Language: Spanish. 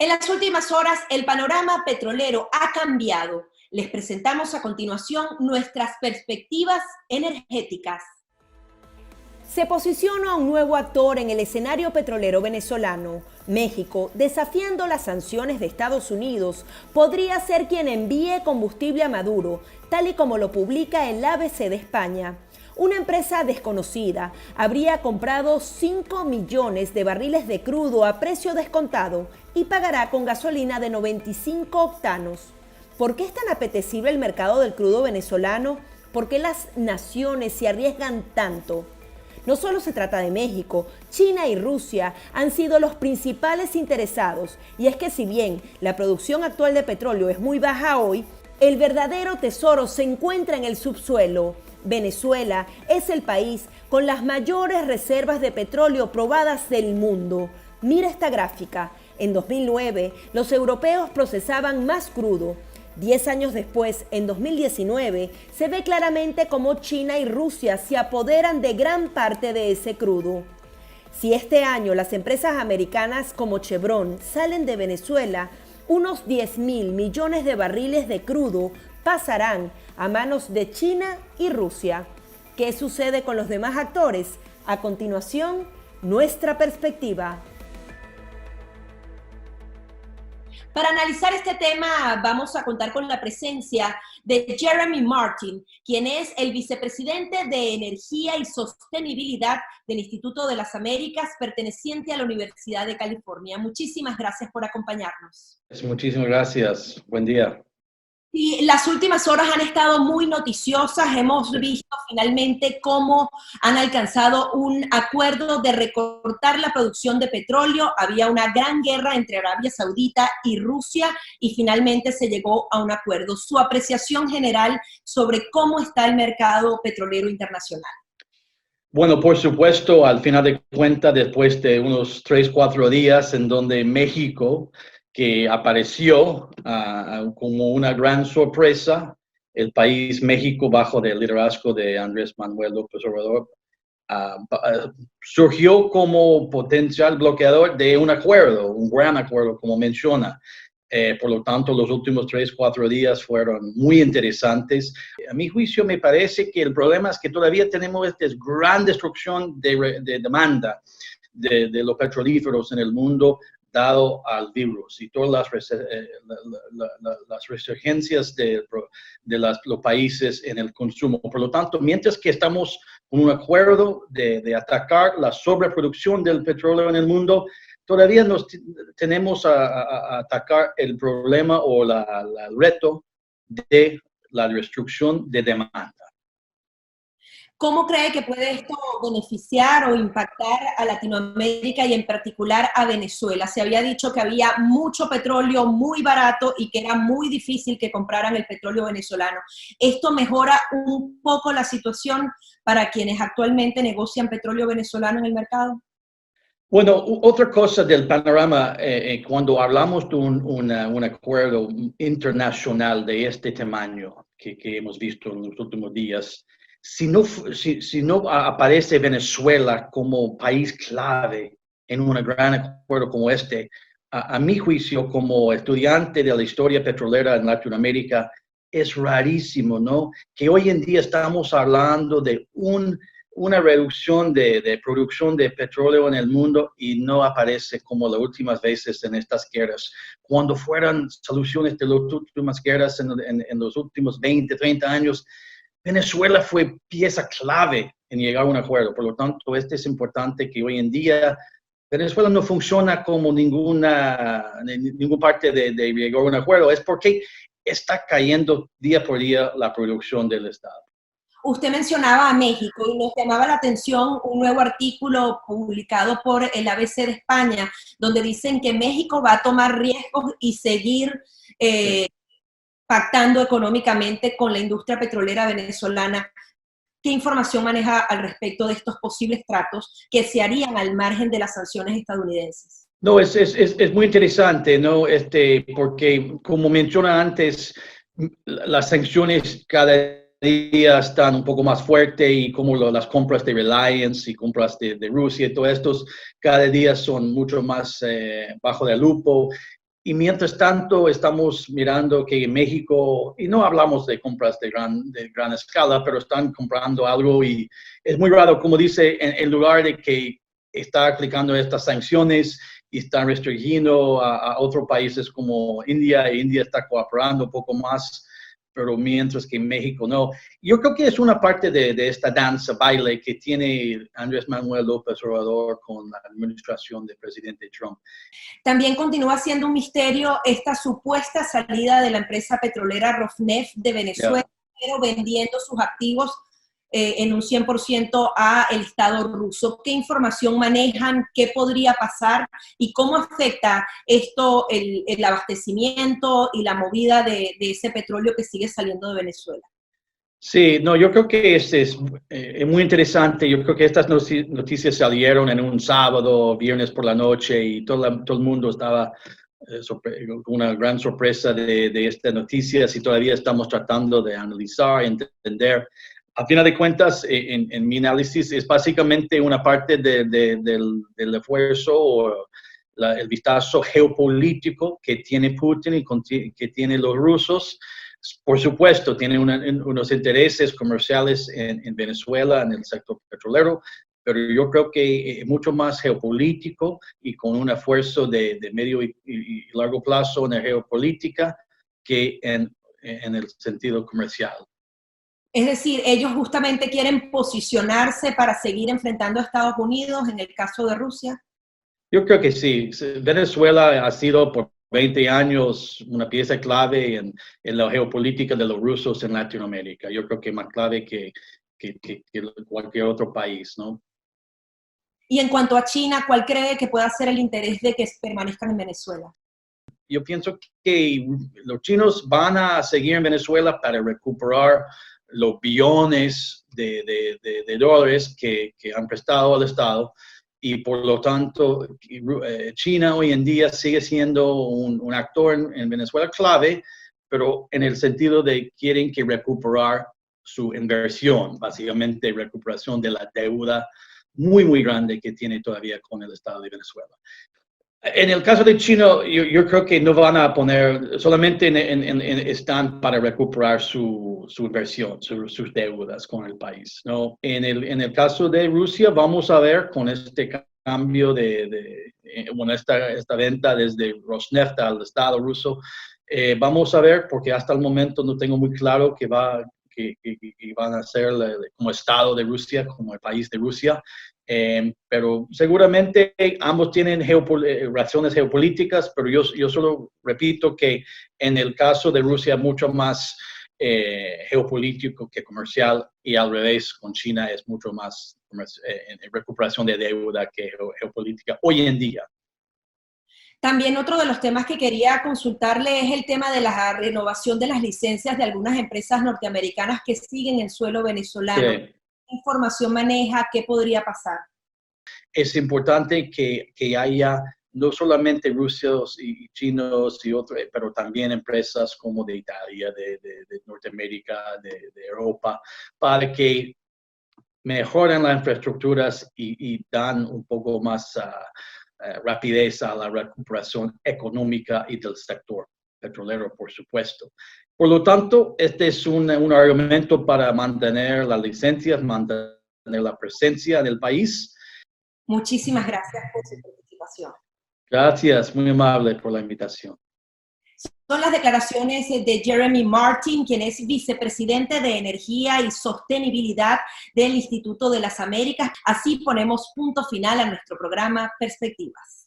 En las últimas horas, el panorama petrolero ha cambiado. Les presentamos a continuación nuestras perspectivas energéticas. Se posiciona un nuevo actor en el escenario petrolero venezolano. México, desafiando las sanciones de Estados Unidos, podría ser quien envíe combustible a Maduro, tal y como lo publica el ABC de España. Una empresa desconocida habría comprado 5 millones de barriles de crudo a precio descontado y pagará con gasolina de 95 octanos. ¿Por qué es tan apetecible el mercado del crudo venezolano? ¿Por qué las naciones se arriesgan tanto? No solo se trata de México, China y Rusia han sido los principales interesados. Y es que si bien la producción actual de petróleo es muy baja hoy, el verdadero tesoro se encuentra en el subsuelo. Venezuela es el país con las mayores reservas de petróleo probadas del mundo. Mira esta gráfica. En 2009, los europeos procesaban más crudo. 10 años después, en 2019, se ve claramente cómo China y Rusia se apoderan de gran parte de ese crudo. Si este año las empresas americanas como Chevron salen de Venezuela, unos 10.000 millones de barriles de crudo pasarán a manos de China y Rusia. ¿Qué sucede con los demás actores? A continuación, nuestra perspectiva. Para analizar este tema vamos a contar con la presencia de Jeremy Martin, quien es el vicepresidente de Energía y Sostenibilidad del Instituto de las Américas, perteneciente a la Universidad de California. Muchísimas gracias por acompañarnos. Muchísimas gracias. Buen día. Y las últimas horas han estado muy noticiosas. Hemos visto finalmente cómo han alcanzado un acuerdo de recortar la producción de petróleo. Había una gran guerra entre Arabia Saudita y Rusia y finalmente se llegó a un acuerdo. Su apreciación general sobre cómo está el mercado petrolero internacional. Bueno, por supuesto, al final de cuentas, después de unos 3-4 días en donde México, que apareció como una gran sorpresa, el país México, bajo el liderazgo de Andrés Manuel López Obrador, surgió como potencial bloqueador de un acuerdo, un gran acuerdo, como menciona. Por lo tanto, los últimos 3-4 días fueron muy interesantes. A mi juicio, me parece que el problema es que todavía tenemos esta gran destrucción de demanda de los petrolíferos en el mundo, dado al virus y todas las resurgencias de los países en el consumo. Por lo tanto, mientras que estamos con un acuerdo de atacar la sobreproducción del petróleo en el mundo, todavía tenemos a atacar el problema o el reto de la destrucción de demanda. ¿Cómo cree que puede esto beneficiar o impactar a Latinoamérica y en particular a Venezuela? Se había dicho que había mucho petróleo muy barato y que era muy difícil que compraran el petróleo venezolano. ¿Esto mejora un poco la situación para quienes actualmente negocian petróleo venezolano en el mercado? Bueno, otra cosa del panorama, cuando hablamos de un acuerdo internacional de este tamaño que hemos visto en los últimos días, si no aparece Venezuela como país clave en un gran acuerdo como este, a mi juicio, como estudiante de la historia petrolera en Latinoamérica, es rarísimo, ¿no? Que hoy en día estamos hablando de una reducción de producción de petróleo en el mundo y no aparece como las últimas veces en estas guerras. Cuando fueron soluciones de las últimas guerras en los últimos 20-30 años, Venezuela fue pieza clave en llegar a un acuerdo. Por lo tanto, es importante que hoy en día Venezuela no funciona como ninguna parte de llegar a un acuerdo. Es porque está cayendo día por día la producción del Estado. Usted mencionaba a México y nos llamaba la atención un nuevo artículo publicado por el ABC de España, donde dicen que México va a tomar riesgos y seguir pactando económicamente con la industria petrolera venezolana. ¿Qué información maneja al respecto de estos posibles tratos que se harían al margen de las sanciones estadounidenses? No, es muy interesante, ¿no? Porque, como menciona antes, las sanciones cada día están un poco más fuertes y como las compras de Reliance y compras de Rusia y todo estos cada día son mucho más bajo de lupo. Y mientras tanto, estamos mirando que en México, y no hablamos de compras de gran escala, pero están comprando algo y es muy raro, como dice, en lugar de que está aplicando estas sanciones y están restringiendo a otros países como India, e India está cooperando un poco más, pero mientras que en México no. Yo creo que es una parte de esta danza, baile que tiene Andrés Manuel López Obrador con la administración del presidente Trump. También continúa siendo un misterio esta supuesta salida de la empresa petrolera Rosneft de Venezuela, pero vendiendo sus activos en un 100% a el Estado ruso. ¿Qué información manejan? ¿Qué podría pasar? ¿Y cómo afecta esto el abastecimiento y la movida de ese petróleo que sigue saliendo de Venezuela? Sí, no, yo creo que es muy interesante. Yo creo que estas noticias salieron en un sábado, viernes por la noche, y todo el mundo estaba con una gran sorpresa de estas noticias, y todavía estamos tratando de analizar, entender. A final de cuentas, en mi análisis, es básicamente una parte del esfuerzo o el vistazo geopolítico que tiene Putin y que tienen los rusos. Por supuesto, tiene unos intereses comerciales en Venezuela, en el sector petrolero, pero yo creo que mucho más geopolítico y con un esfuerzo de medio y largo plazo en la geopolítica que en el sentido comercial. Es decir, ellos justamente quieren posicionarse para seguir enfrentando a Estados Unidos en el caso de Rusia. Yo creo que sí. Venezuela ha sido por 20 años una pieza clave en la geopolítica de los rusos en Latinoamérica. Yo creo que más clave que cualquier otro país, ¿no? Y en cuanto a China, ¿cuál cree que pueda ser el interés de que permanezcan en Venezuela? Yo pienso que los chinos van a seguir en Venezuela para recuperar los billones de dólares que han prestado al Estado, y por lo tanto China hoy en día sigue siendo un actor en Venezuela clave, pero en el sentido de quieren que recuperar su inversión, básicamente recuperación de la deuda muy, muy grande que tiene todavía con el Estado de Venezuela. En el caso de China, yo creo que no van a poner, solamente están para recuperar su inversión, sus deudas con el país, ¿no? En el caso de Rusia, vamos a ver con este cambio esta venta desde Rosneft al Estado ruso, vamos a ver, porque hasta el momento no tengo muy claro que van a ser como Estado de Rusia, como el país de Rusia. Pero seguramente ambos tienen razones geopolíticas, pero yo solo repito que en el caso de Rusia mucho más geopolítico que comercial, y al revés con China es mucho más recuperación de deuda que geopolítica hoy en día. También otro de los temas que quería consultarle es el tema de la renovación de las licencias de algunas empresas norteamericanas que siguen en suelo venezolano. Sí. ¿Qué información maneja? ¿Qué podría pasar? Es importante que haya no solamente rusos y chinos y otros, pero también empresas como de Italia, de Norteamérica, de Europa, para que mejoren las infraestructuras y dan un poco más rapidez a la recuperación económica y del sector petrolero, por supuesto. Por lo tanto, este es un argumento para mantener las licencias, mantener la presencia en el país. Muchísimas gracias por su participación. Gracias, muy amable por la invitación. Son las declaraciones de Jeremy Martin, quien es vicepresidente de Energía y Sostenibilidad del Instituto de las Américas. Así ponemos punto final a nuestro programa Perspectivas.